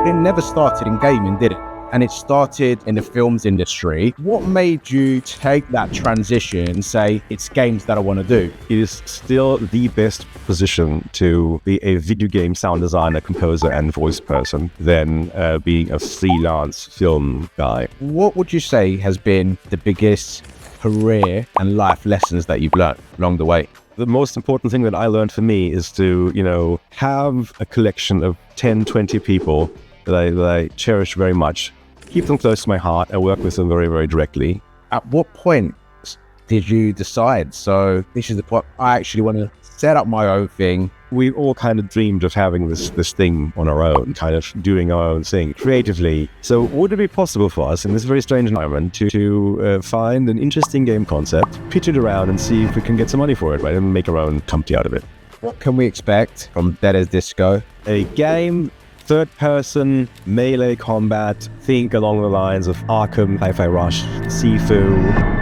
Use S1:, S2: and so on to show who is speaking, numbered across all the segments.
S1: It never started in gaming, did it? And it started in the films industry. What made you take that transition and say, it's games that I want to do?
S2: It is still the best position to be a video game sound designer, composer, and voice person than being a freelance film guy.
S1: What would you say has been the biggest career and life lessons that you've learned along the way?
S2: The most important thing that I learned for me is to, have a collection of 10, 20 people that I cherish very much. Keep them close to my heart. I work with them very, very directly.
S1: At what point did you decide, so this is the point, I actually want to set up my own thing?
S2: We all kind of dreamed of having this thing on our own, kind of doing our own thing creatively. So would it be possible for us in this very strange environment to find an interesting game concept, pitch it around and see if we can get some money for it, right? And make our own company out of it.
S1: What can we expect from Deadest Disco?
S2: A game, third-person, melee combat, think along the lines of Arkham, Hi-Fi Rush, Sifu.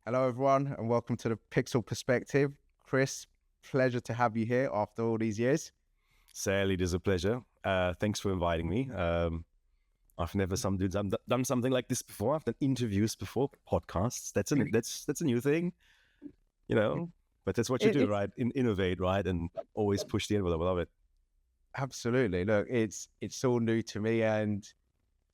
S1: Hello everyone and welcome to the Pixel Perspective. Krys, pleasure to have you here after all these years.
S2: Sally, it is a pleasure. Thanks for inviting me. I've never done something like this before. I've done interviews before, podcasts. That's a new thing, But that's what you do, right? Innovate, right? And always push the envelope. I love it.
S1: Absolutely. Look, it's all new to me, and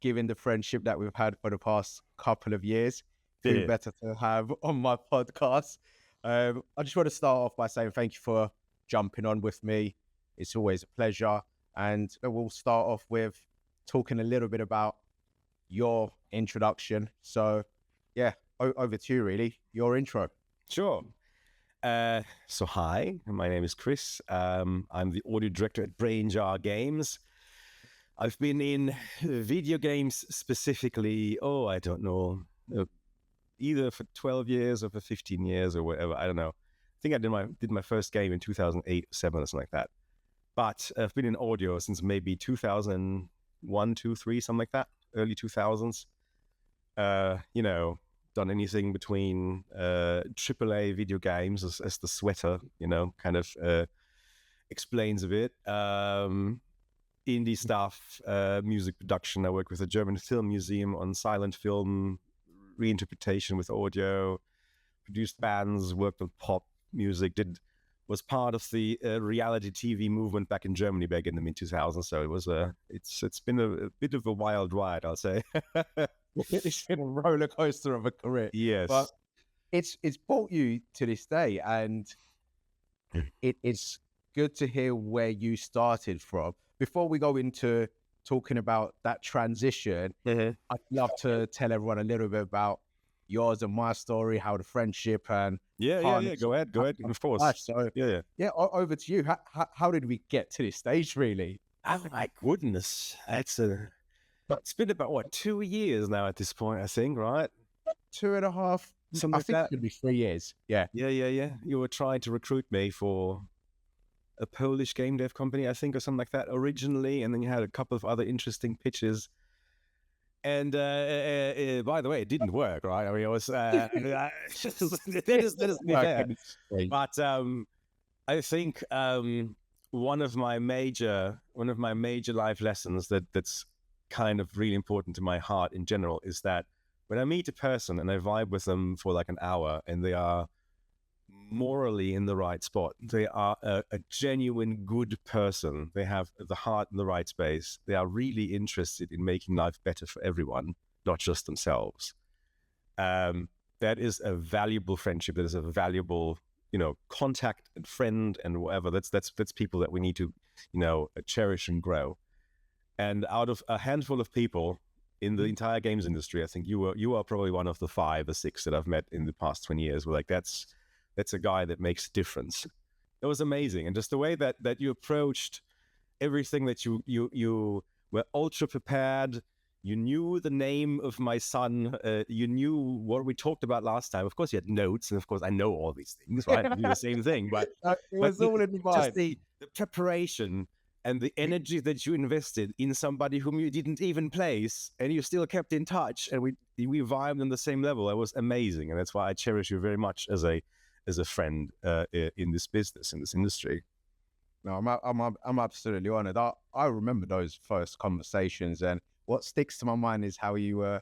S1: given the friendship that we've had for the past couple of years, it's better to have on my podcast. I just want to start off by saying thank you for jumping on with me. It's always a pleasure. And we'll start off with talking a little bit about your introduction. So yeah, over to you, really. Your intro.
S2: Sure. So hi, my name is Krys. I'm the audio director at Brain Jar Games. I've been in video games specifically, I don't know, either for 12 years or for 15 years or whatever. I don't know. I think I did my first game in 2008, 7 or something like that. But I've been in audio since maybe 2001, 2, 3, something like that, early 2000s. Done anything between AAA video games as the sweater, kind of explains a bit. Indie stuff, music production. I work with the German Film Museum on silent film reinterpretation with audio, produced bands, worked on pop music, was part of the reality TV movement back in Germany back in the mid-2000s. So it was it's been a bit of a wild ride, I'll say.
S1: It's been a roller coaster of a career.
S2: Yes,
S1: but it's brought you to this day, and it's good to hear where you started from. Before we go into talking about that transition, I'd love to tell everyone a little bit about yours and my story, how the friendship and
S2: Go ahead, of course.
S1: So over to you. How did we get to this stage, really?
S2: Oh my goodness, it's been about 2 years now at this point, I think, right?
S1: 2.5, something like that. It could be 3 years. Yeah.
S2: You were trying to recruit me for a Polish game dev company, I think, or something like that originally, and then you had a couple of other interesting pitches. And by the way, it didn't work, right? I mean, it was that is fair. But I think one of my major life lessons that's kind of really important to my heart in general is that when I meet a person and I vibe with them for like an hour and they are morally in the right spot, they are a genuine good person, they have the heart in the right space, they are really interested in making life better for everyone, not just themselves. That is a valuable friendship. That is a valuable, contact and friend and whatever. That's people that we need to, cherish and grow. And out of a handful of people in the entire games industry, I think you are probably one of the 5 or 6 that I've met in the past 20 years. We're like, that's a guy that makes a difference. It was amazing. And just the way that you approached everything, that you were ultra prepared. You knew the name of my son. You knew what we talked about last time. Of course, you had notes. And of course, I know all these things, right? I do the same thing. But
S1: it was all in the mind.
S2: Just the preparation and the energy that you invested in somebody whom you didn't even place, and you still kept in touch, and we vibed on the same level. It was amazing. And that's why I cherish you very much as a friend in this business, in this industry.
S1: No, I'm absolutely honored. I remember those first conversations, and what sticks to my mind is how you were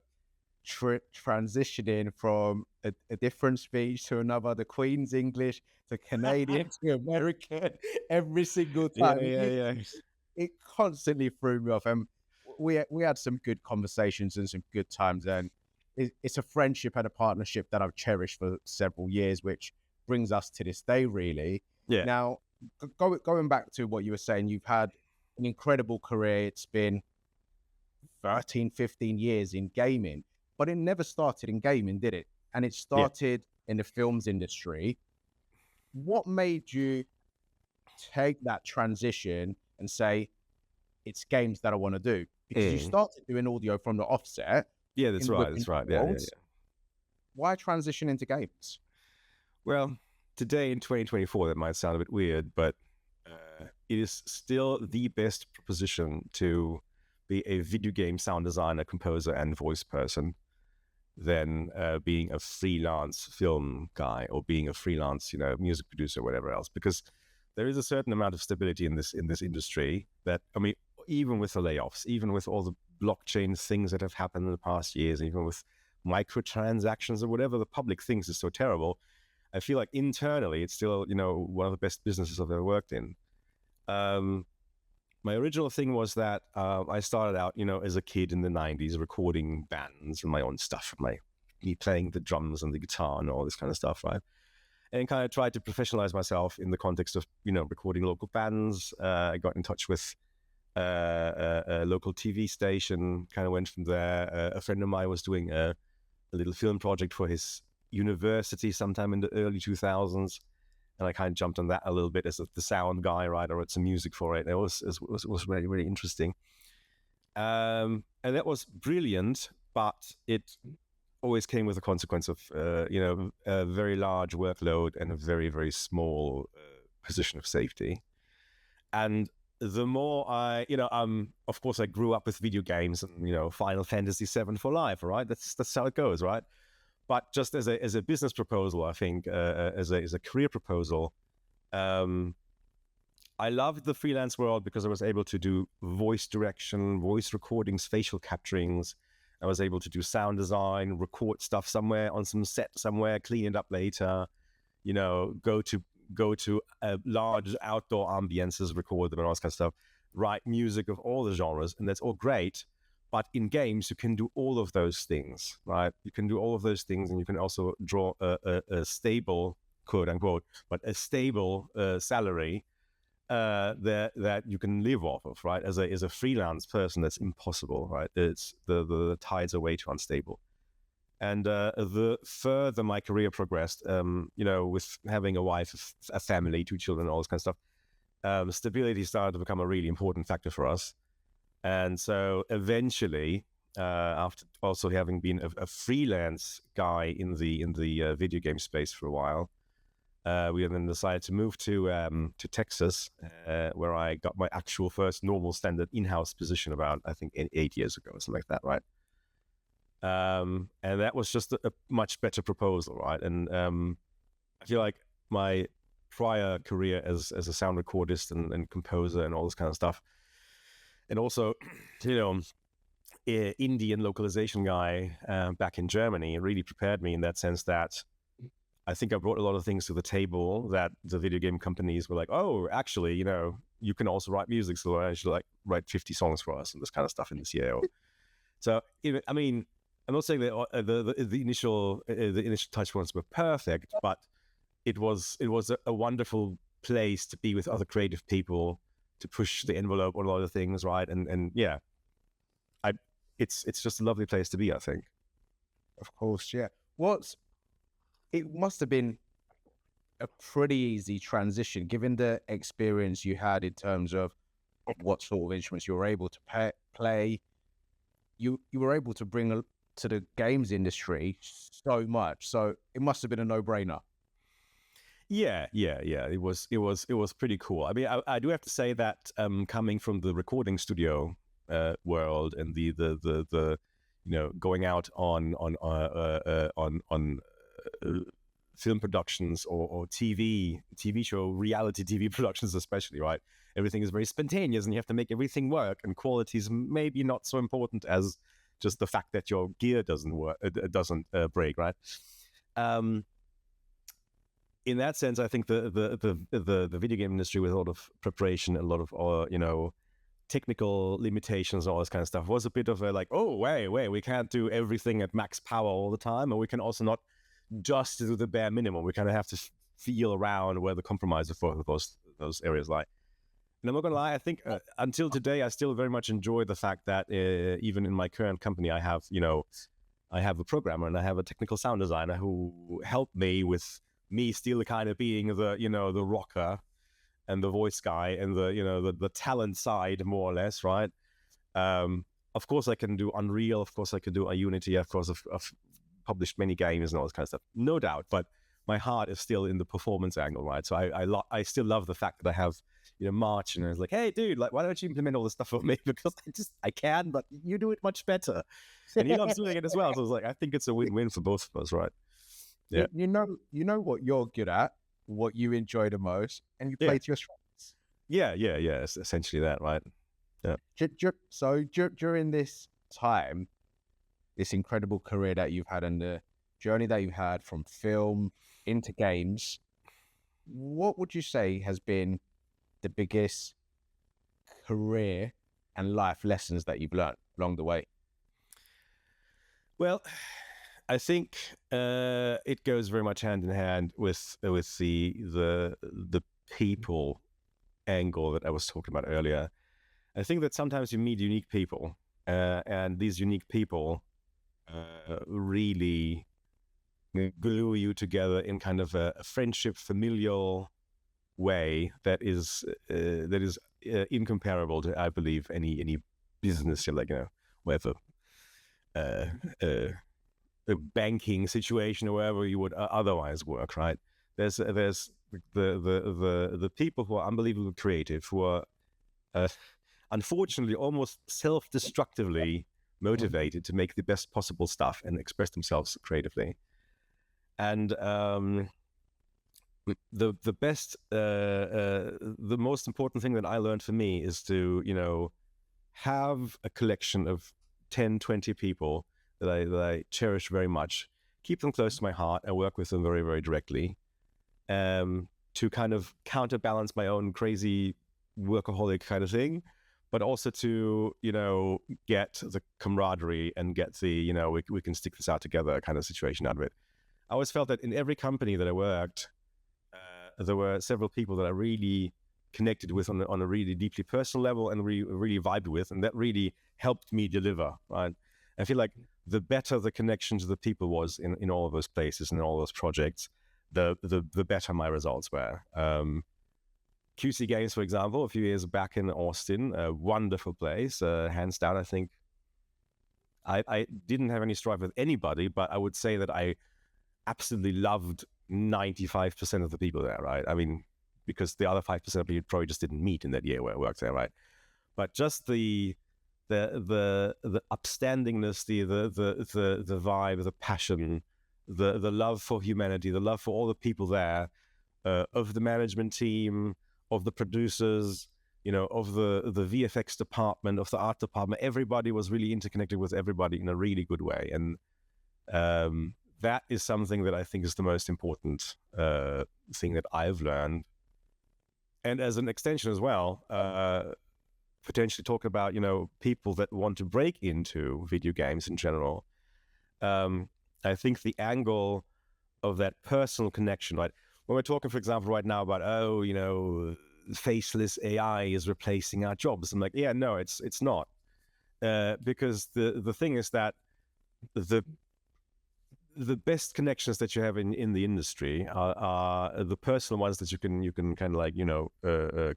S1: transitioning from a different speech to another, the Queen's English to Canadian to American, every single
S2: Yeah,
S1: time.
S2: yeah, yeah.
S1: It constantly threw me off, and we had some good conversations and some good times, and it's a friendship and a partnership that I've cherished for several years, which brings us to this day, really.
S2: Yeah,
S1: Now, going back to what you were saying, you've had an incredible career. It's been 13, 15 years in gaming, but it never started in gaming, did it? And it
S2: yeah.
S1: started in the films industry. What made you take that transition and say, it's games that I want to do? Because you
S2: Mm.
S1: started doing audio from the offset
S2: Yeah, that's
S1: in
S2: right.
S1: within
S2: That's right. Yeah, yeah,
S1: films.
S2: yeah.
S1: Why transition into games?
S2: Well, today in 2024, that might sound a bit weird, but it is still the best proposition to be a video game sound designer, composer, and voice person than being a freelance film guy or being a freelance, music producer or whatever else. Because there is a certain amount of stability in this industry that, I mean, even with the layoffs, even with all the blockchain things that have happened in the past years, even with microtransactions or whatever the public thinks is so terrible, I feel like internally it's still, one of the best businesses I've ever worked in. My original thing was that I started out, as a kid in the 90s recording bands and my own stuff, me playing the drums and the guitar and all this kind of stuff, right? And kind of tried to professionalize myself in the context of, recording local bands. I got in touch with a local TV station, kind of went from there. A friend of mine was doing a little film project for his university sometime in the early 2000s. And I kind of jumped on that a little bit as the sound guy, right? I wrote some music for it. It was really, really interesting. And that was brilliant, but it always came with a consequence of, a very large workload and a very, very small position of safety. And the more of course I grew up with video games and, Final Fantasy VII for life, right? That's how it goes, right? But just as a business proposal, I think, as a career proposal, I loved the freelance world because I was able to do voice direction, voice recordings, facial capturings. I was able to do sound design, record stuff somewhere on some set somewhere, clean it up later, go to large outdoor ambiences, record them and all this kind of stuff, write music of all the genres, and that's all great. But in games, you can do all of those things, right? You can do all of those things, and you can also draw a stable, quote unquote, but a stable salary that you can live off of, right? As a freelance person, that's impossible, right? It's the tides are way too unstable. And the further my career progressed, with having a wife, a family, 2 children, all this kind of stuff, stability started to become a really important factor for us. And so eventually, after also having been a freelance guy in the video game space for a while, we then decided to move to Texas, where I got my actual first normal standard in-house position about, I think, 8 years ago or something like that, right? And that was just a much better proposal, right? And I feel like my prior career as a sound recordist and composer and all this kind of stuff, and also, indie and localization guy back in Germany really prepared me in that sense that I think I brought a lot of things to the table that the video game companies were like, oh, actually, you can also write music, so I should write 50 songs for us and this kind of stuff in this year. So, I mean, I'm not saying that the initial touch points were perfect, but it was a wonderful place to be with other creative people, to push the envelope on a lot of things, right? And yeah, it's just a lovely place to be, I think.
S1: Of course, yeah. It must have been a pretty easy transition, given the experience you had in terms of what sort of instruments you were able to play. You were able to bring to the games industry so much, so it must have been a no-brainer.
S2: Yeah. It was pretty cool. I mean, I do have to say that coming from the recording studio world and the going out on film productions or TV show, reality TV productions especially, right? Everything is very spontaneous and you have to make everything work, and quality is maybe not so important as just the fact that your gear doesn't work, doesn't break, right? In that sense, I think the video game industry, with a lot of preparation, a lot of technical limitations, all this kind of stuff, was a bit of a like, oh wait, we can't do everything at max power all the time, and we can also not just do the bare minimum. We kind of have to feel around where the compromise for those areas lie. And I'm not gonna lie, I think until today, I still very much enjoy the fact that even in my current company, I have a programmer and I have a technical sound designer who help me with me still kind of being the rocker and the voice guy and the talent side, more or less, right? Of course, I can do Unreal. Of course, I can do a Unity. Of course, I've published many games and all this kind of stuff, no doubt. But my heart is still in the performance angle, right? So I still love the fact that I have March, and I was like, hey, dude, like, why don't you implement all this stuff for me? Because I can, but you do it much better, and he loves doing it as well. So I was like, I think it's a win-win for both of us, right?
S1: Yeah. You know what you're good at, what you enjoy the most, and you play to your strengths.
S2: Yeah. It's essentially that, right? Yeah.
S1: So during this time, this incredible career that you've had and the journey that you've had from film into games, what would you say has been the biggest career and life lessons that you've learned along the way?
S2: Well, I think it goes very much hand in hand with the people angle that I was talking about earlier. I think that sometimes you meet unique people, and these unique people really glue you together in kind of a friendship, familial way that is incomparable to, I believe, any business, like whatever. A banking situation or wherever you would otherwise work, right? There's the people who are unbelievably creative, who are unfortunately almost self-destructively motivated to make the best possible stuff and express themselves creatively. And the most important thing that I learned for me is to have a collection of 10, 20 people that I cherish very much, keep them close to my heart, and work with them very, very directly, to kind of counterbalance my own crazy workaholic kind of thing, but also to, get the camaraderie and get the, we can stick this out together kind of situation out of it. I always felt that in every company that I worked, there were several people that I really connected with on a really deeply personal level and really vibed with, and that really helped me deliver, right? I feel like the better the connection to the people was in all of those places and in all those projects, the better my results were. QC Games, for example, a few years back in Austin, a wonderful place, hands down. I think I didn't have any strife with anybody, but I would say that I absolutely loved 95% of the people there, right? I mean, because the other 5% of people probably just didn't meet in that year where I worked there, right? But just the upstandingness, the vibe, the passion, the love for humanity, the love for all the people there, of the management team, of the producers, of the VFX department, of the art department. Everybody was really interconnected with everybody in a really good way, and that is something that I think is the most important thing that I've learned. And as an extension as well, potentially talk about, people that want to break into video games in general. I think the angle of that personal connection, right? When we're talking, for example, right now about, faceless AI is replacing our jobs. I'm like, yeah, no, it's not. Because the thing is that the best connections that you have in the industry are the personal ones that you can kind of like,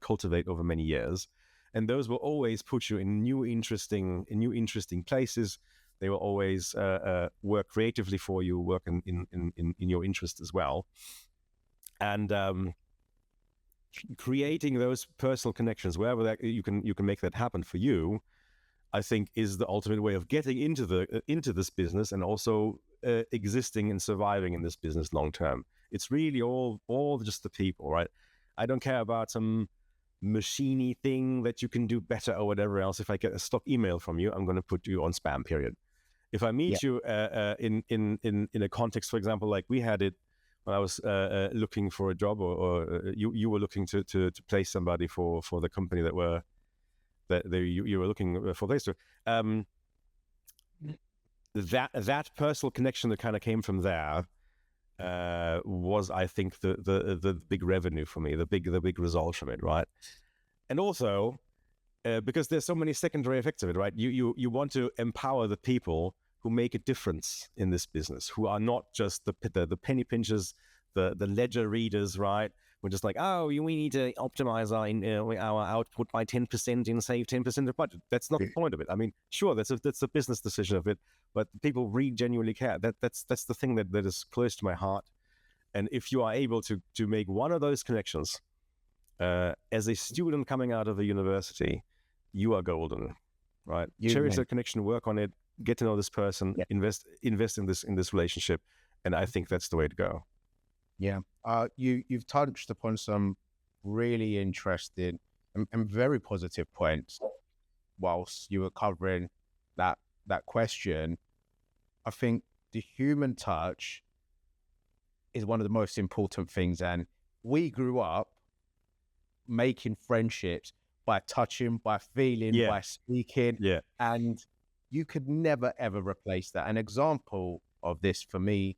S2: cultivate over many years. And those will always put you in new interesting places. They will always work creatively for you, work in your interest as well. And creating those personal connections, wherever that you can make that happen for you, I think is the ultimate way of getting into this business, and also existing and surviving in this business long term. It's really all just the people, right? I don't care about some machiney thing that you can do better or whatever else. If I get a stock email from you, I'm going to put you on spam, period. If I meet you in a context, for example, like we had it when I was looking for a job, or you were looking to place somebody for the company that you were looking for place to. That personal connection that kind of came from there was, I think, the big revenue for me, the big result from it, right? And also because there's so many secondary effects of it, right? You want to empower the people who make a difference in this business, who are not just the penny pinchers, the ledger readers, right? We're just like, oh, we need to optimize our output by 10% and save 10% of budget. That's not the point of it. I mean, sure, that's a business decision of it, but people really genuinely care. That's the thing that is close to my heart. And if you are able to make one of those connections as a student coming out of a university, you are golden, right? Cherish that connection, work on it, get to know this person, invest in this relationship, and I think that's the way to go.
S1: Yeah, you've touched upon some really interesting and very positive points whilst you were covering that question. I think the human touch is one of the most important things, and we grew up making friendships by touching, by feeling, by speaking, and you could never ever replace that. An example of this for me,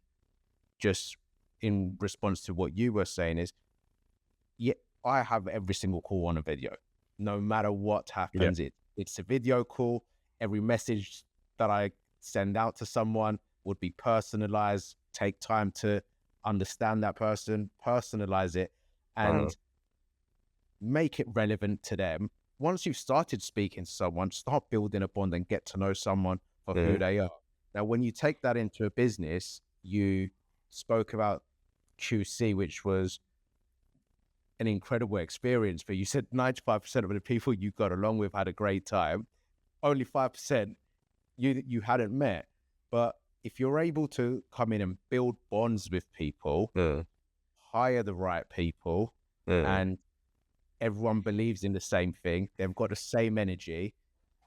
S1: just in response to what you were saying, is I have every single call on a video. No matter what happens, it's a video call. Every message that I send out to someone would be personalized, take time to understand that person, personalize it, and make it relevant to them. Once you've started speaking to someone, start building a bond and get to know someone for who they are. Now, when you take that into a business, you spoke about QC, which was an incredible experience for you. You said 95% of the people you got along with had a great time. Only 5% you hadn't met. But if you're able to come in and build bonds with people, hire the right people, and everyone believes in the same thing, they've got the same energy,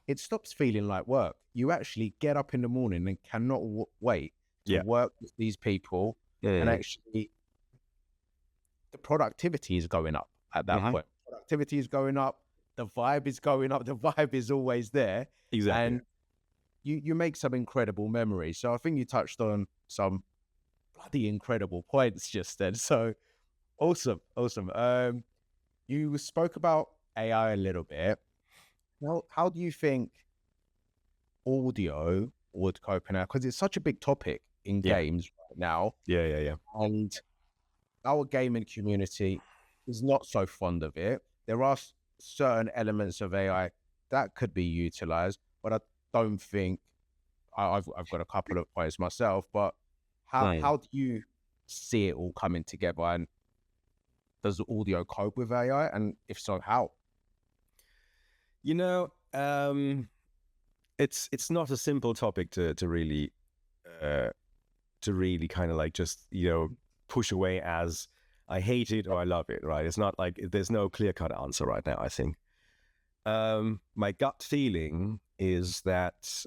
S1: it stops feeling like work. You actually get up in the morning and cannot wait to work with these people, and actually the productivity is going up at that point. Productivity is going up, the vibe is going up, the vibe is always there.
S2: Exactly.
S1: And you make some incredible memories. So I think you touched on some bloody incredible points just then. So awesome. You spoke about AI a little bit. Now, how do you think audio would cope now? Because it's such a big topic in games right now.
S2: Yeah.
S1: And our gaming community is not so fond of it. There are certain elements of AI that could be utilized, but I don't think I've got a couple of points myself. But how do you see it all coming together? And does audio cope with AI? And if so, how?
S2: You know, it's not a simple topic to really kind of like just, push away as I hate it or I love it, right? It's not like there's no clear-cut answer right now, I think. My gut feeling is that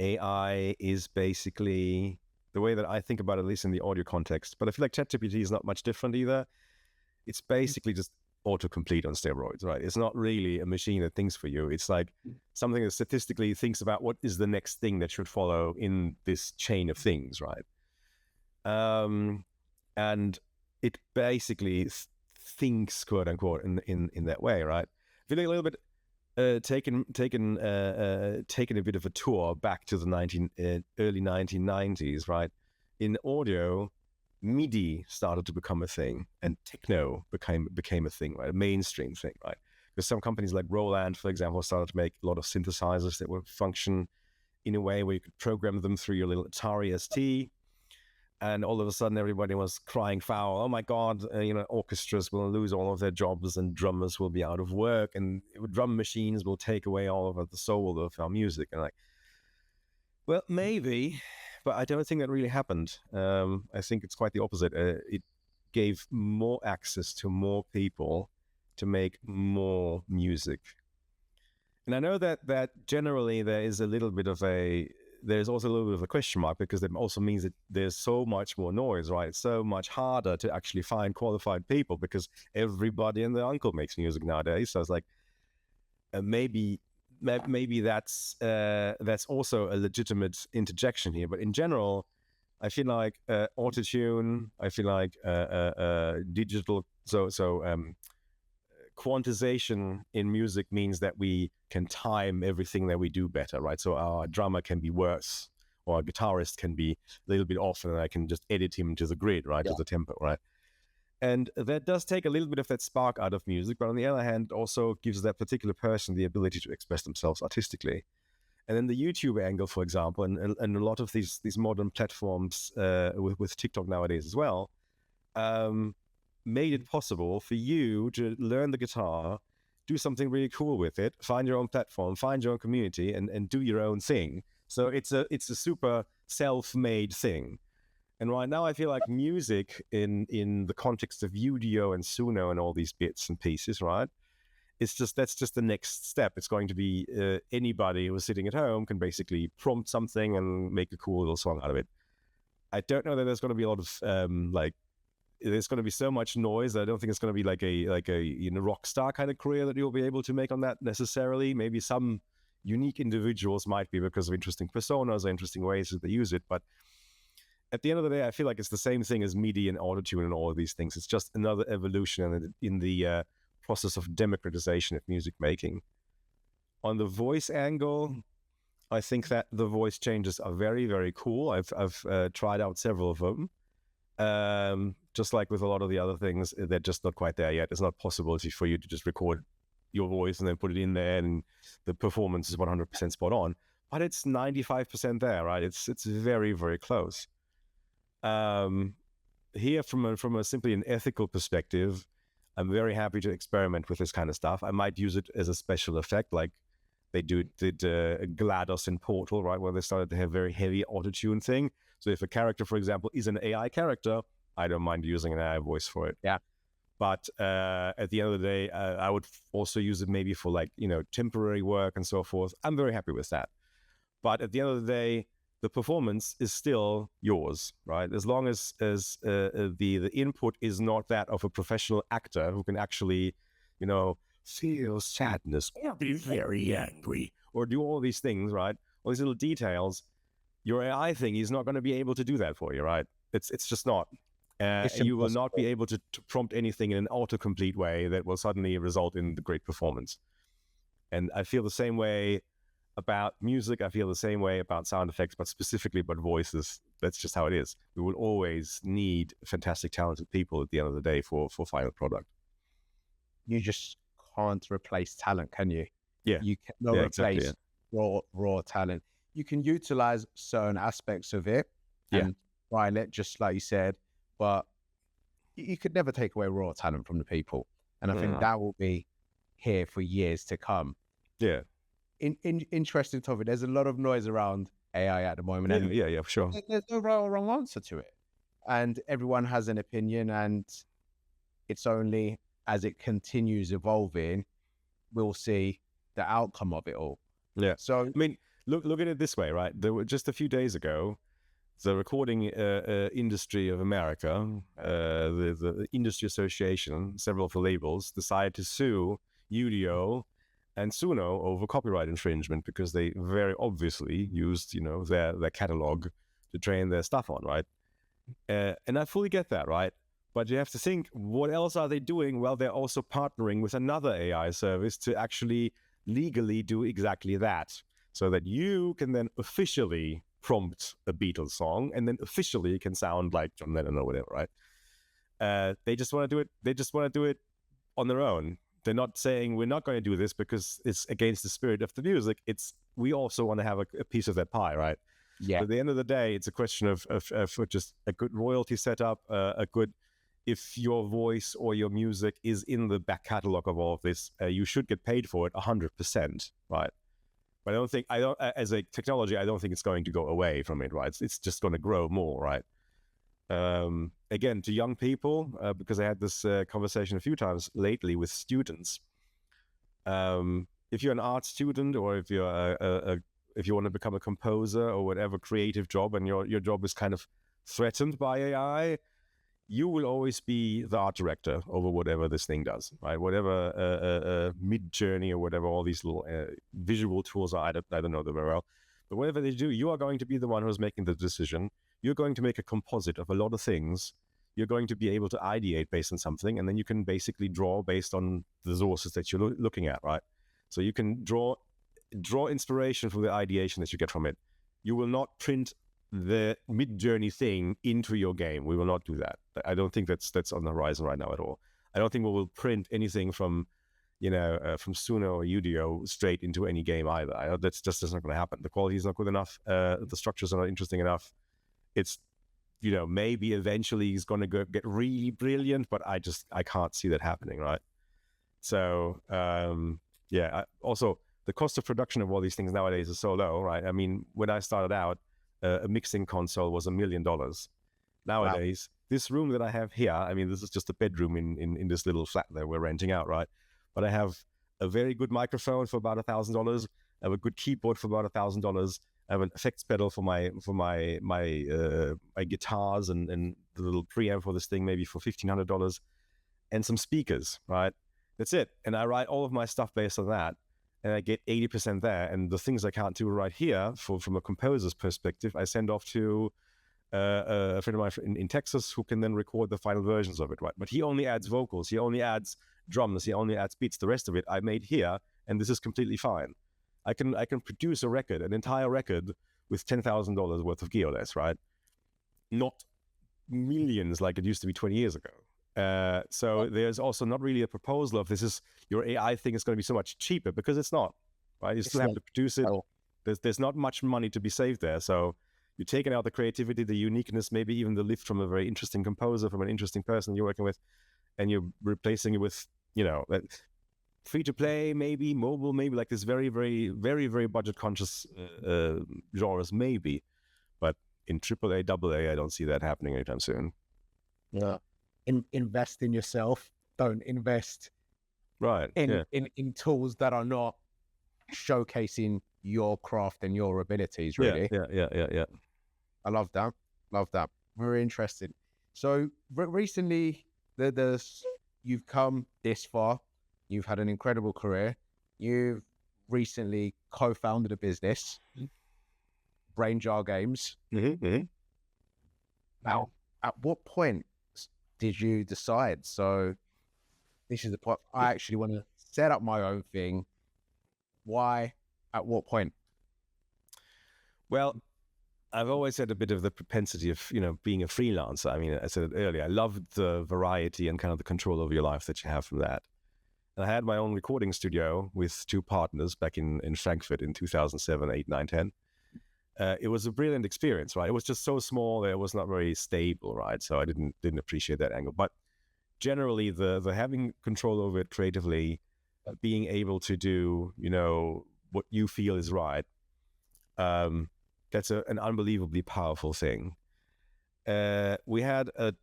S2: AI is basically the way that I think about it, at least in the audio context. But I feel like ChatGPT is not much different either. It's basically just autocomplete on steroids, right? It's not really a machine that thinks for you. It's like something that statistically thinks about what is the next thing that should follow in this chain of things, right? And it basically thinks, quote unquote, in that way, right? Feeling a little bit taken a bit of a tour back to the early 1990s, right? In audio, MIDI started to become a thing, and techno became a thing, right? A mainstream thing, right? Because some companies like Roland, for example, started to make a lot of synthesizers that would function in a way where you could program them through your little Atari ST. And all of a sudden, everybody was crying foul. Oh my God, orchestras will lose all of their jobs, and drummers will be out of work, and drum machines will take away all of the soul of our music. And well, maybe, But I don't think that really happened. I think it's quite the opposite. It gave more access to more people to make more music. And I know that generally there's also a little bit of a question mark, because that also means that there's so much more noise, right? It's so much harder to actually find qualified people because everybody and their uncle makes music nowadays. So it's like maybe that's also a legitimate interjection here. But in general, I feel like autotune, I feel like digital, quantization in music means that we can time everything that we do better, right? So our drummer can be worse, or our guitarist can be a little bit off, and I can just edit him to the grid, right? To the tempo, right? And that does take a little bit of that spark out of music, but on the other hand, also gives that particular person the ability to express themselves artistically. And then the YouTube angle, for example, and a lot of these modern platforms with TikTok nowadays as well, made it possible for you to learn the guitar, do something really cool with it, find your own platform, find your own community, and do your own thing. So it's a super self-made thing. And right now I feel like music in the context of Udio and Suno and all these bits and pieces, right? That's just the next step. It's going to be anybody who's sitting at home can basically prompt something and make a cool little song out of it. I don't know that there's going to be a lot of there's going to be so much noise. I don't think it's going to be like a rock star kind of career that you'll be able to make on that necessarily. Maybe some unique individuals might be because of interesting personas or interesting ways that they use it. But at the end of the day, I feel like it's the same thing as MIDI and autotune and all of these things. It's just another evolution in the process of democratization of music making. On the voice angle, I think that the voice changes are very, very cool. I've tried out several of them. Just like with a lot of the other things, they're just not quite there yet. It's not possible for you to just record your voice and then put it in there and the performance is 100% spot on. But it's 95% there, right? It's very, very close. Here, from a simply an ethical perspective, I'm very happy to experiment with this kind of stuff. I might use it as a special effect, like they did GLaDOS in Portal, right, where they started to have very heavy autotune thing. So if a character, for example, is an AI character, I don't mind using an AI voice for it.
S1: Yeah.
S2: But at the end of the day, I would also use it maybe for temporary work and so forth. I'm very happy with that. But at the end of the day, the performance is still yours, right? As long as the input is not that of a professional actor who can actually, feel sadness or be very angry or do all these things, right? All these little details. Your AI thing is not going to be able to do that for you, right? It's just not. You will not be able to prompt anything in an autocomplete way that will suddenly result in the great performance. And I feel the same way about music. I feel the same way about sound effects, but specifically about voices. That's just how it is. We will always need fantastic, talented people at the end of the day for final product.
S1: You just can't replace talent, can you?
S2: Yeah.
S1: You cannot replace raw talent. You can utilize certain aspects of it and file it, just like you said, but you could never take away raw talent from the people. And I think that will be here for years to come.
S2: Yeah.
S1: Interesting topic. There's a lot of noise around AI at the moment.
S2: Yeah, for sure.
S1: There's no right or wrong answer to it. And everyone has an opinion, and it's only as it continues evolving, we'll see the outcome of it all.
S2: Yeah.
S1: So,
S2: I mean, look at it this way, right? There were just a few days ago, the recording industry of America, the industry association, several of the labels decided to sue Udio and Suno over copyright infringement because they very obviously used, their catalog to train their stuff on, right? And I fully get that, right? But you have to think, what else are they doing? Well, they're also partnering with another AI service to actually legally do exactly that, so that you can then officially prompt a Beatles song and then officially can sound like John Lennon or whatever, right? They just want to do it. They just want to do it on their own. They're not saying we're not going to do this because it's against the spirit of the music. We also want to have a piece of that pie, right?
S1: Yeah.
S2: But at the end of the day, it's a question of just a good royalty setup, if your voice or your music is in the back catalog of all of this, you should get paid for it 100%, right? But as a technology, I don't think it's going to go away from it, right? It's just going to grow more, right? Again, to young people, because I had this conversation a few times lately with students. If you're an art student, or if you're if you want to become a composer or whatever creative job, and your job is kind of threatened by AI, you will always be the art director over whatever this thing does, right? Whatever Mid-Journey or whatever all these little visual tools are, I don't know them very well. But whatever they do, you are going to be the one who's making the decision. You're going to make a composite of a lot of things. You're going to be able to ideate based on something, and then you can basically draw based on the sources that you're looking at, right? So you can draw inspiration from the ideation that you get from it. You will not print the Mid-Journey thing into your game. We will not do that. I don't think that's on the horizon right now at all. I don't think we will print anything from Suno or Udio straight into any game either. That's not going to happen. The quality is not good enough. The structures are not interesting enough. It's, maybe eventually it's going to get really brilliant, but I can't see that happening, right? So, also the cost of production of all these things nowadays is so low, right? I mean, when I started out, a mixing console was $1 million. Nowadays, this room that I have here, I mean, this is just a bedroom in this little flat that we're renting out, right? But I have a very good microphone for about $1,000. I have a good keyboard for about $1,000. I have an effects pedal for my guitars and the little preamp for this thing, maybe for $1,500, and some speakers, right? That's it. And I write all of my stuff based on that, and I get 80% there. And the things I can't do right here, from a composer's perspective, I send off to a friend of mine in Texas who can then record the final versions of it, right? But he only adds vocals, he only adds drums, he only adds beats. The rest of it I made here, and this is completely fine. I can produce an entire record with $10,000 worth of gear less, right? Not millions like it used to be 20 years ago. So there's also not really a proposal of your AI thing is going to be so much cheaper, because it's not, right? You still have to produce it. There's not much money to be saved there. So you're taking out the creativity, the uniqueness, maybe even the lift from a very interesting composer, from an interesting person you're working with, and you're replacing it with, free to play, maybe mobile, maybe like this very, very, very, very budget conscious genres, maybe. But in AAA, AA, I don't see that happening anytime soon.
S1: Yeah. Invest in yourself. Don't invest in tools that are not showcasing your craft and your abilities, really.
S2: Yeah.
S1: I love that. Very interesting. So recently, you've come this far. You've had an incredible career. You've recently co-founded a business, Brain Jar Games.
S2: Mm-hmm.
S1: Now, at what point did you decide, so this is the point, I actually want to set up my own thing? Why? At what point?
S2: Well, I've always had a bit of the propensity of, being a freelancer. I mean, I said it earlier, I loved the variety and kind of the control over your life that you have from that. And I had my own recording studio with two partners back in Frankfurt in 2007, 8, 9, 10. It was a brilliant experience, right? It was just so small that it was not very stable, right? So I didn't appreciate that angle. But generally, the having control over it creatively, being able to do, what you feel is right, that's an unbelievably powerful thing. We had a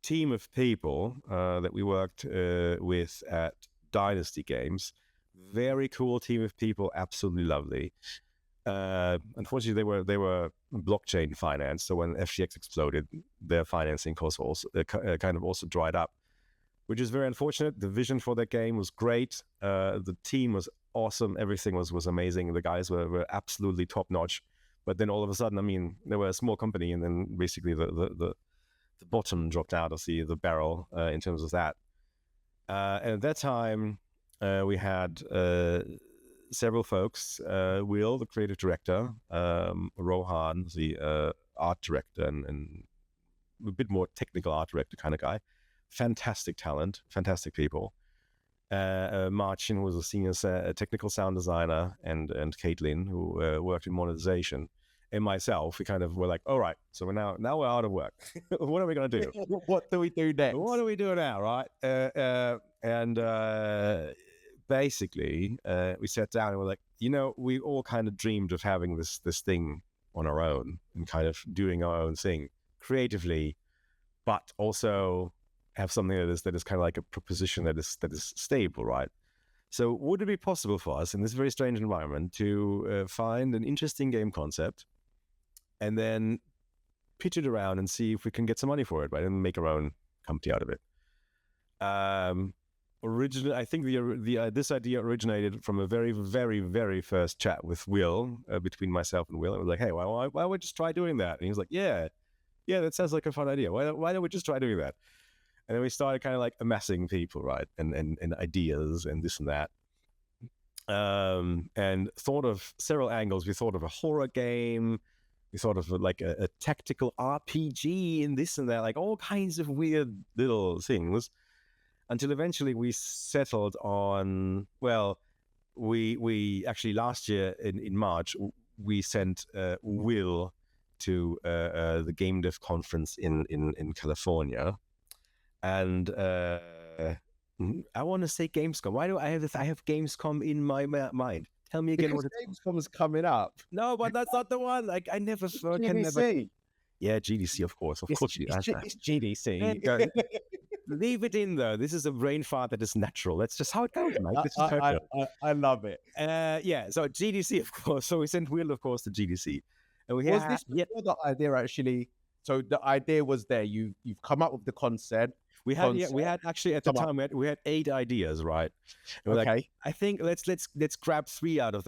S2: team of people that we worked with at Dynasty Games. Very cool team of people, absolutely lovely. Unfortunately, they were blockchain financed, so when FTX exploded, their financing costs also kind of also dried up, which is very unfortunate. The vision for that game was great. The team was awesome. Everything was amazing. The guys were absolutely top notch. But then all of a sudden, I mean, they were a small company, and then basically the bottom dropped out of the barrel in terms of that. And at that time, we had several folks, Will, the creative director, Rohan, the art director, and a bit more technical art director kind of guy. Fantastic talent, fantastic people. Marcin was a senior technical sound designer, and Caitlin, who worked in monetization, and myself. We kind of were like, all right, so now we're out of work. What are we going to do?
S1: What do we do next?
S2: What do we do now, right? And basically, we sat down and we're like, we all kind of dreamed of having this thing on our own and kind of doing our own thing creatively, but also have something that is kind of like a proposition that is stable, right? So would it be possible for us in this very strange environment to find an interesting game concept and then pitch it around and see if we can get some money for it, right? And make our own company out of it. Originally, I think this idea originated from a very, very, very first chat with Will, between myself and Will. I was like, hey, why don't we just try doing that? And he was like, yeah, that sounds like a fun idea. Why don't we just try doing that? And then we started kind of like amassing people, right? And ideas and this and that. And thought of several angles. We thought of a horror game. We thought of like a tactical RPG and this and that, like all kinds of weird little things, until eventually we settled on, well, we actually last year in March, we sent Will to the Game Dev conference in California. And I want to say Gamescom. Why do I have this? I have Gamescom in my mind. Tell me again
S1: because
S2: what
S1: Gamescom's coming up.
S2: No, but that's not the one. Like I never can never. Yeah, GDC, of course. Of course,
S1: it's GDC.
S2: Leave it in though. This is a brain fart that is natural. That's just how it goes, Mike. This is
S1: I love it.
S2: Yeah. So GDC, of course. So we sent Will, of course, to GDC. And
S1: was this before the idea actually? So the idea was there. You've come up with the concept.
S2: We had actually at the time we had 8 ideas, right? And
S1: okay.
S2: Like, I think let's grab 3 out of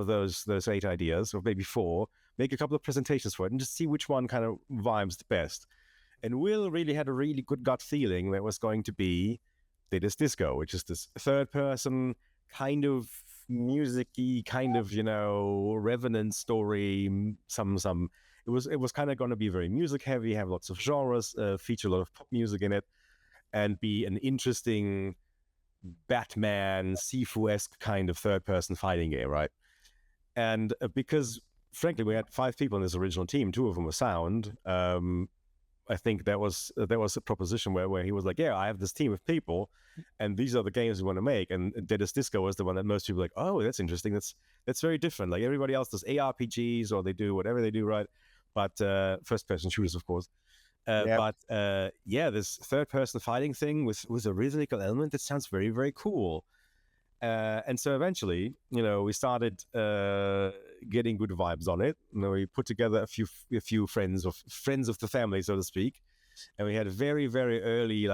S2: those 8 ideas, or maybe 4. Make a couple of presentations for it, and just see which one kind of vibes the best. And Will really had a really good gut feeling that was going to be Deadest Disco, which is this third-person kind of music-y, kind of revenant story. It was kind of going to be very music heavy, have lots of genres, feature a lot of pop music in it, and be an interesting Batman, Sifu-esque kind of third-person fighting game, right? And because, frankly, we had 5 people in this original team. 2 of them were sound. I think that was a proposition where he was like, yeah, I have this team of people, and these are the games we want to make. And Deadest Disco was the one that most people were like, oh, that's interesting. That's very different. Like everybody else does ARPGs, or they do whatever they do, right? But first-person shooters, of course. But this third-person fighting thing with a rhythmical element, that sounds very, very cool. And so eventually, we started getting good vibes on it. We put together a few friends of the family, so to speak, and we had very, very early,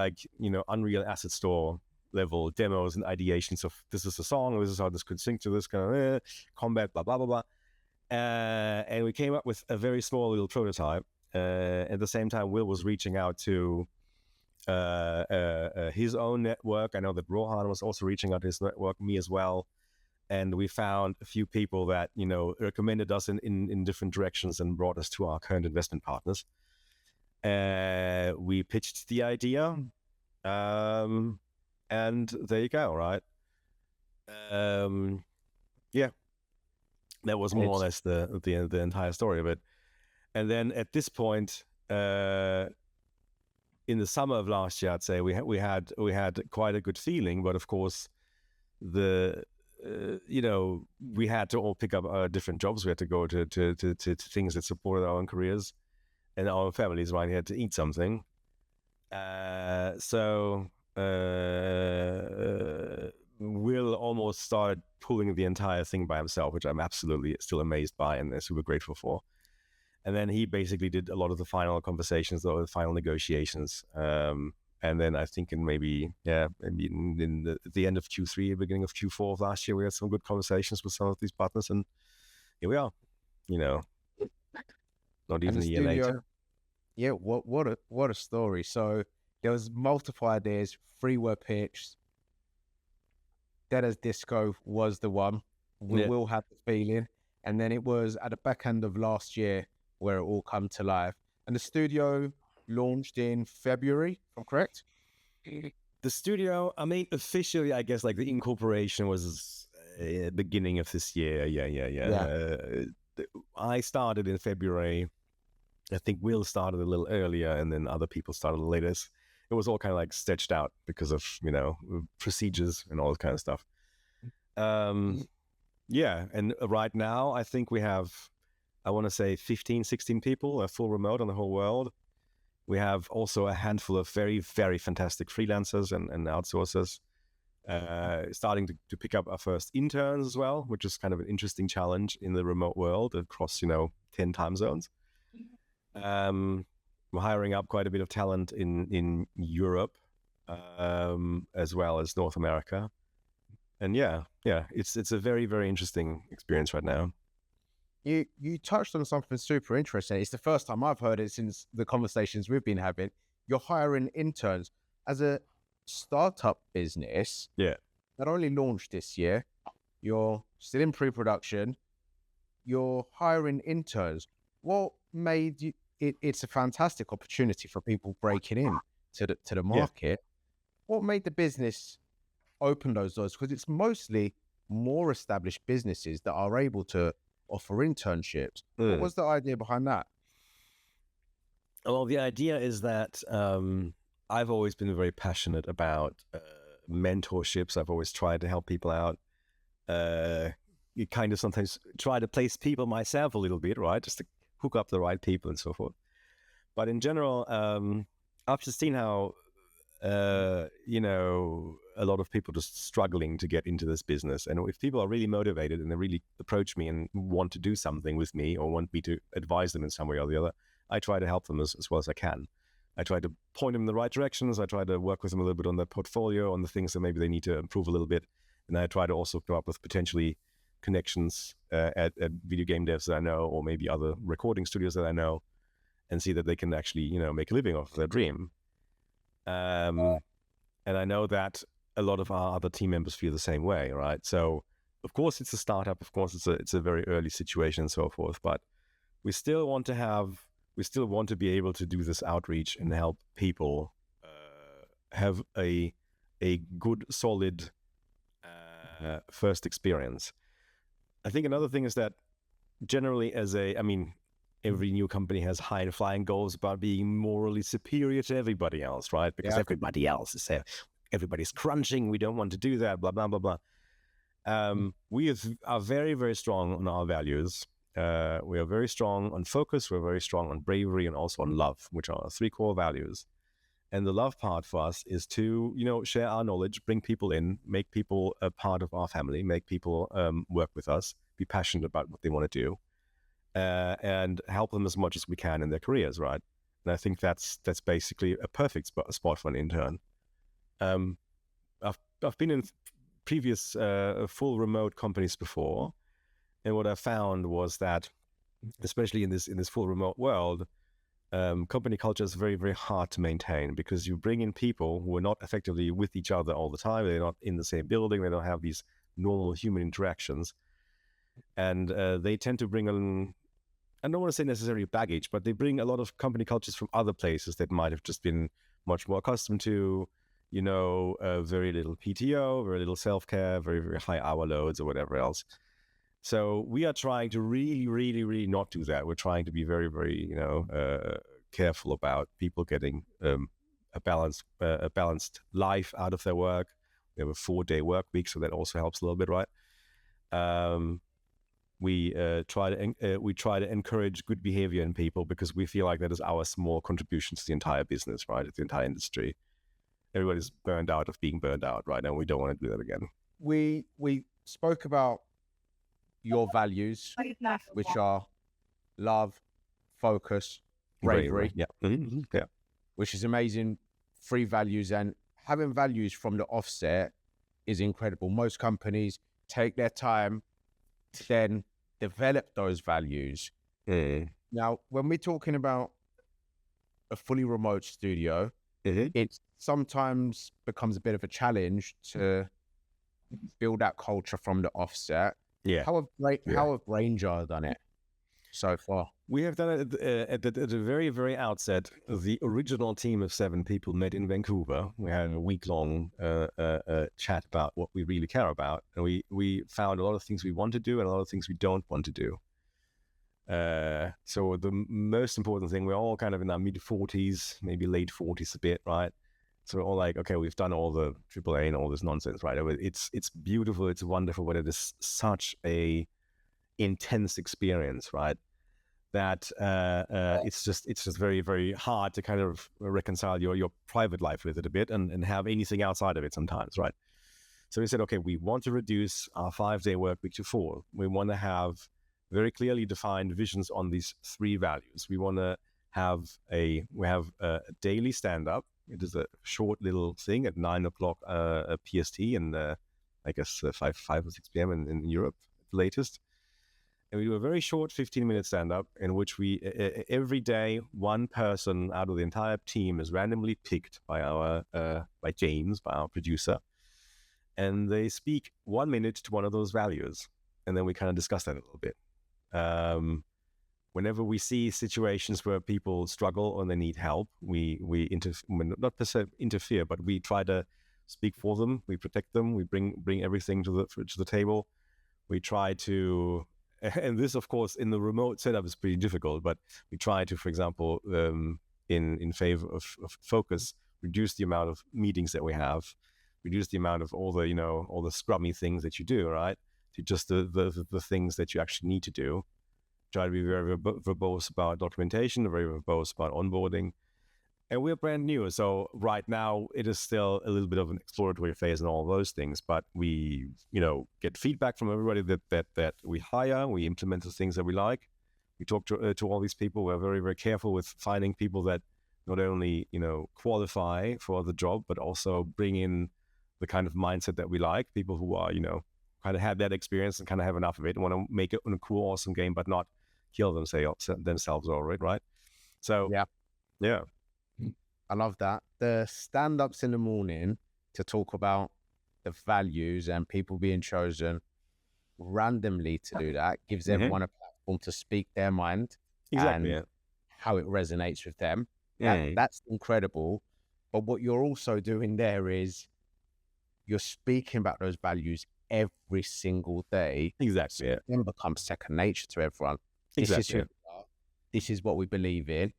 S2: Unreal Asset Store level demos and ideations of this is a song, this is how this could sync to this kind of combat, blah blah blah blah. And we came up with a very small little prototype. At the same time, Will was reaching out to his own network. I know that Rohan was also reaching out to his network, me as well. And we found a few people that, recommended us in different directions and brought us to our current investment partners. We pitched the idea. And there you go, right? That was more or less the entire story of it. And then at this point, in the summer of last year, I'd say we had quite a good feeling, but of course, we had to all pick up different jobs. We had to go to things that supported our own careers and our own families. Right, we had to eat something. Will almost started pulling the entire thing by himself, which I'm absolutely still amazed by and super grateful for. And then he basically did a lot of the final conversations, or the final negotiations. And then I think maybe in the end of Q3, beginning of Q4 of last year, we had some good conversations with some of these partners, and here we are. Not even a year later.
S1: Yeah, what a story. So there was multiple ideas, 3 were pitched. Deadest Disco was the one. We will have the feeling. And then it was at the back end of last year where it all come to life. And the studio launched in February, if I'm correct?
S2: The studio, officially, I guess, the incorporation was beginning of this year. Yeah. I started in February. I think Will started a little earlier, and then other people started later. It was all kind of stretched out because of, procedures and all that kind of stuff. Yeah, and right now I think we have, I want to say 15, 16 people, full remote on the whole world. We have also a handful of very, very fantastic freelancers and outsourcers starting to pick up our first interns as well, which is kind of an interesting challenge in the remote world across, 10 time zones. We're hiring up quite a bit of talent in Europe as well as North America. And yeah, it's a very, very interesting experience right now.
S1: You touched on something super interesting. It's the first time I've heard it since the conversations we've been having. You're hiring interns as a startup business.
S2: Yeah.
S1: Not only launched this year, you're still in pre-production. You're hiring interns. What made you? It's a fantastic opportunity for people breaking in to the market. Yeah. What made the business open those doors? Because it's mostly more established businesses that are able to offer internships. What was the idea behind that?
S2: Well, the idea is that I've always been very passionate about mentorships. I've always tried to help people out. You kind of sometimes try to place people myself a little bit, right? Just to hook up the right people and so forth. But in general, I've just seen how, a lot of people just struggling to get into this business. And if people are really motivated and they really approach me and want to do something with me or want me to advise them in some way or the other, I try to help them as well as I can. I try to point them in the right directions. I try to work with them a little bit on their portfolio, on the things that maybe they need to improve a little bit. And I try to also come up with potentially connections at video game devs that I know, or maybe other recording studios that I know, and see that they can actually, make a living off of their dream. And I know that a lot of our other team members feel the same way, right? So, of course, it's a startup. Of course, it's a very early situation and so forth. But we still want to be able to do this outreach and help people have a good, solid first experience. I think another thing is that generally, every new company has high flying goals about being morally superior to everybody else, right? Because everybody else is there. Everybody's crunching. We don't want to do that, blah, blah, blah, blah. We are very, very strong on our values. We are very strong on focus. We're very strong on bravery and also on love, which are our 3 core values. And the love part for us is to, share our knowledge, bring people in, make people a part of our family, make people work with us, be passionate about what they want to do, and help them as much as we can in their careers, right? And I think that's basically a perfect spot for an intern. I've been in previous full remote companies before, and what I found was that, especially in this full remote world, company culture is very, very hard to maintain, because you bring in people who are not effectively with each other all the time. They're not in the same building. They don't have these normal human interactions, and they tend to bring in, I don't want to say necessarily baggage, but they bring a lot of company cultures from other places that might have just been much more accustomed to, very little PTO, very little self-care, very, very high hour loads or whatever else. So we are trying to really, really, really not do that. We're trying to be very, very, careful about people getting a balanced life out of their work. We have a 4-day work week, so that also helps a little bit, right? We try to encourage good behavior in people, because we feel like that is our small contribution to the entire business, right? To the entire industry. Everybody's burned out of being burned out, right? And we don't want to do that again.
S1: We spoke about your values, which are love, focus, bravery.
S2: Yeah. Mm-hmm. Yeah.
S1: Which is amazing. 3 values, and having values from the offset is incredible. Most companies take their time to then develop those values. Now, when we're talking about a fully remote studio, it sometimes becomes a bit of a challenge to build that culture from the offset.
S2: Yeah.
S1: How have Ranger done it so far?
S2: We have done it at the very, very outset. The original team of 7 people met in Vancouver. We had a week-long chat about what we really care about. And we found a lot of things we want to do and a lot of things we don't want to do. So the most important thing, we're all kind of in our mid-40s, maybe late 40s a bit, right? So we're all like, okay, we've done all the AAA and all this nonsense, right? It's beautiful, it's wonderful, but it is such a intense experience, right? That it's just very, very hard to kind of reconcile your private life with it a bit and have anything outside of it sometimes, right? So we said, okay, we want to reduce our 5-day work week to 4. We want to have very clearly defined visions on these 3 values. We want to have a daily stand-up. It is a short little thing at 9 o'clock PST and I guess 5 or 6 p.m. in Europe at the latest. And we do a very short 15-minute stand-up in which we every day one person out of the entire team is randomly picked by by James, by our producer, and they speak 1 minute to one of those values, and then we kind of discuss that a little bit. Whenever we see situations where people struggle or they need help, we not per se interfere, but we try to speak for them. We protect them. We bring everything to the table. We try to, and this, of course, in the remote setup is pretty difficult. But we try to, for example, in favor of focus, reduce the amount of meetings that we have, reduce the amount of all the scrummy things that you do, right? To just the things that you actually need to do. Try to be very verbose about documentation, very verbose about onboarding. And we're brand new. So right now it is still a little bit of an exploratory phase and all those things, but we, get feedback from everybody that we hire. We implement the things that we like. We talk to all these people. We're very, very careful with finding people that not only, qualify for the job, but also bring in the kind of mindset that we like. People who are, kind of have that experience and kind of have enough of it and want to make it a cool, awesome game, but not kill themselves over it, right? So, yeah.
S1: I love that. The stand-ups in the morning to talk about the values and people being chosen randomly to do that gives everyone a platform to speak their mind and how it resonates with them. That's incredible. But what you're also doing there is you're speaking about those values every single day.
S2: Exactly.
S1: So it then becomes second nature to everyone. This is what we believe in.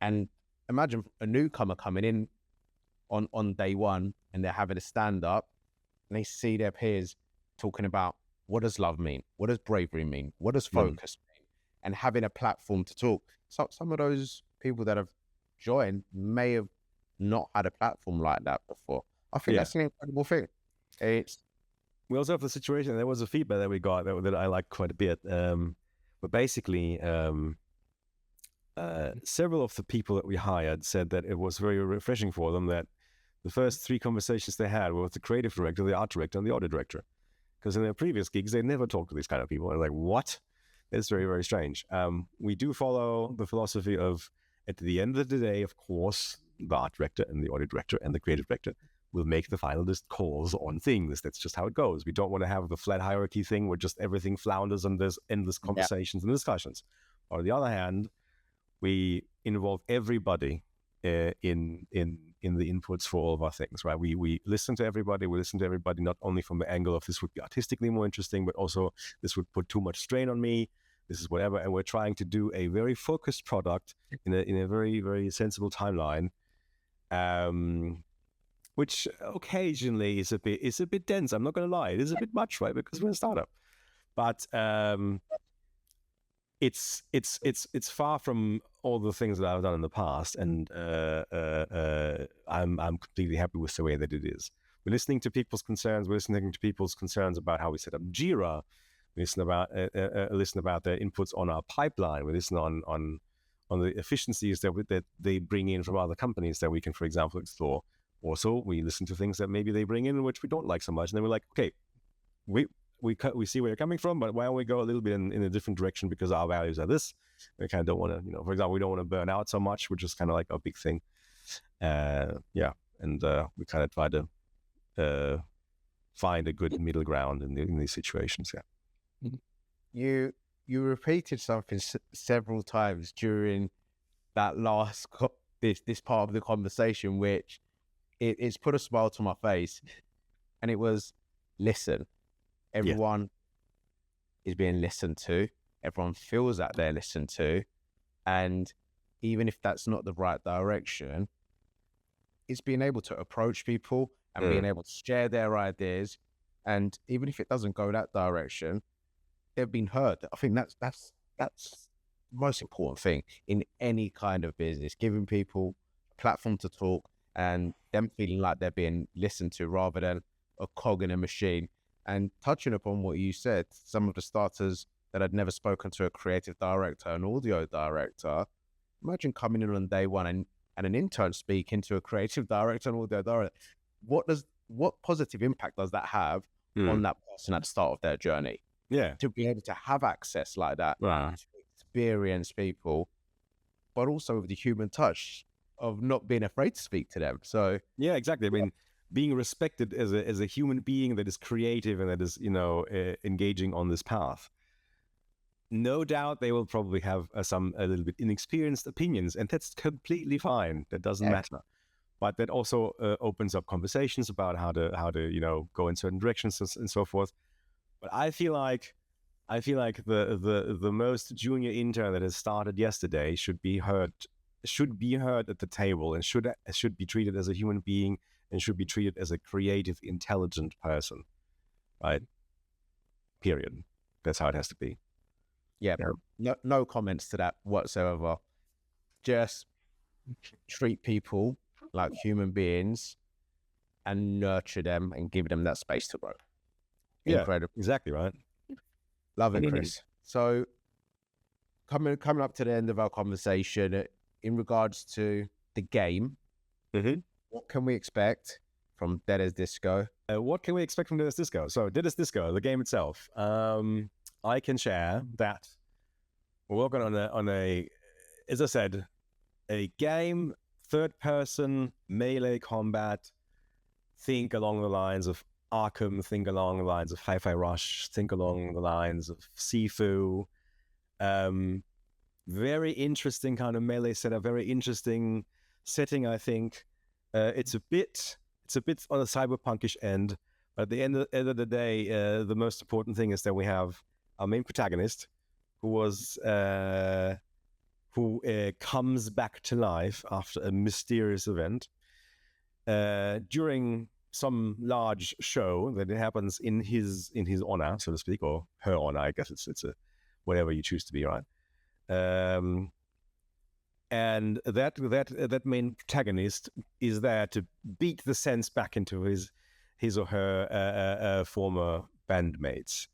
S1: And imagine a newcomer coming in on day one and they're having a stand-up and they see their peers talking about what does love mean? What does bravery mean? What does focus mean? And having a platform to talk. So some of those people that have joined may have not had a platform like that before. I think that's an incredible thing.
S2: We also have the situation, there was a feedback that we got that I like quite a bit. But basically, several of the people that we hired said that it was very refreshing for them that the first 3 conversations they had were with the creative director, the art director, and the audit director. Because in their previous gigs, they never talked to these kind of people. And like, what? It's very, very strange. We do follow the philosophy of, at the end of the day, of course, the art director and the audit director and the creative director will make the final calls on things. That's just how it goes. We don't want to have the flat hierarchy thing where just everything flounders and there's endless conversations and discussions. On the other hand, we involve everybody in the inputs for all of our things, right? We listen to everybody. We listen to everybody not only from the angle of this would be artistically more interesting, but also this would put too much strain on me. This is whatever, and we're trying to do a very focused product in a very, very sensible timeline. Which occasionally is a bit dense. I'm not going to lie, it is a bit much, right? Because we're a startup, but it's far from all the things that I've done in the past, and I'm completely happy with the way that it is. We're listening to people's concerns. We're listening to people's concerns about how we set up Jira. We listen about their inputs on our pipeline. We listen on the efficiencies that they bring in from other companies that we can, for example, explore. Also, we listen to things that maybe they bring in which we don't like so much, and then we're like, okay, we see where you're coming from, but why don't we go a little bit in a different direction because our values are this. We kind of don't want to, for example, we don't want to burn out so much, which is kind of like a big thing. And we kind of try to find a good middle ground in these situations.
S1: You repeated something several times during that last this part of the conversation, which it's put a smile to my face, and it was listen. Everyone is being listened to. Everyone feels that they're listened to, and even if that's not the right direction, it's being able to approach people and being able to share their ideas. And even if it doesn't go that direction, they've been heard. I think that's the most important thing in any kind of business, giving people a platform to talk and them feeling like they're being listened to rather than a cog in a machine. And touching upon what you said, some of the starters that had never spoken to a creative director, an audio director, imagine coming in on day one and an intern speaking to a creative director and audio director. What positive impact does that have on that person at the start of their journey?
S2: Yeah.
S1: To be able to have access like that,
S2: Wow.
S1: to experience people, but also with the human touch of not being afraid to speak to them. So
S2: yeah, exactly. I mean, being respected as a human being that is creative and that is, engaging on this path. No doubt they will probably have a little bit inexperienced opinions, and that's completely fine. That doesn't matter. But that also opens up conversations about how to go in certain directions and so forth. But I feel like the most junior intern that has started yesterday should be heard at the table and should be treated as a human being and should be treated as a creative, intelligent person, right? Period. That's how it has to be.
S1: Yeah. No comments to that whatsoever. Just treat people like human beings and nurture them and give them that space to grow. Incredible.
S2: Yeah, exactly right.
S1: Love it, Krys. So coming up to the end of our conversation, in regards to the game, what can we expect from Deadest Disco?
S2: What can we expect from Deadest Disco? So Deadest Disco, the game itself, I can share that we're working on a, as I said, a game, third-person melee combat. Think along the lines of Arkham, think along the lines of Hi-Fi Rush, think along the lines of Sifu. Very interesting kind of melee setup, very interesting setting, I think. It's a bit on the cyberpunkish end, but at the end of the day, the most important thing is that we have our main protagonist, who comes back to life after a mysterious event during some large show that happens in his honor, so to speak, or her honor. I guess it's a whatever you choose to be, right? And that main protagonist is there to beat the sense back into his or her former bandmates.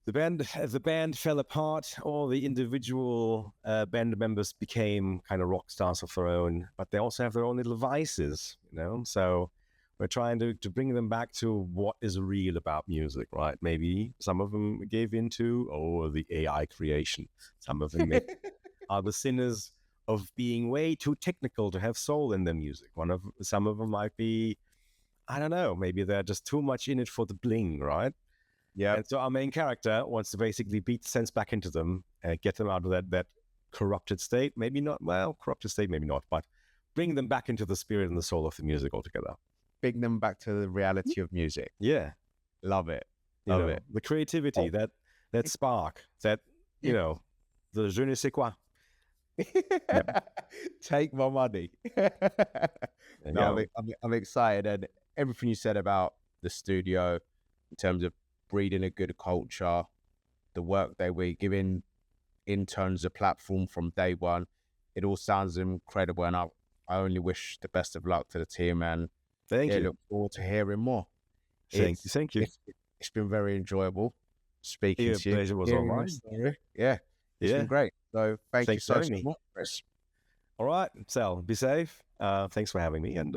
S2: The band fell apart. All the individual band members became kind of rock stars of their own, but they also have their own little vices, So we're trying to bring them back to what is real about music, right? Maybe some of them gave into the AI creation. Some of them are the sinners of being way too technical to have soul in their music. Some of them might be, I don't know, maybe they're just too much in it for the bling, right?
S1: Yeah.
S2: And so our main character wants to basically beat the sense back into them and get them out of that corrupted state. Maybe not, corrupted state, maybe not, but bring them back into the spirit and the soul of the music altogether.
S1: Bring them back to the reality of music.
S2: Yeah.
S1: Love it. Love it.
S2: The creativity, that spark, that, the je ne sais quoi.
S1: Yeah. Take my money. I'm excited, and everything you said about the studio in terms of breeding a good culture, the work that we're giving interns a platform from day one, it all sounds incredible, and I only wish the best of luck to the team, and
S2: thank you.
S1: Look forward to hearing more.
S2: Thank you.
S1: It's been very enjoyable speaking to you.
S2: The pleasure was all mine.
S1: Yeah. It's been great. So thanks you so much, Krys.
S2: All right, Sal, be safe. Thanks for having me, and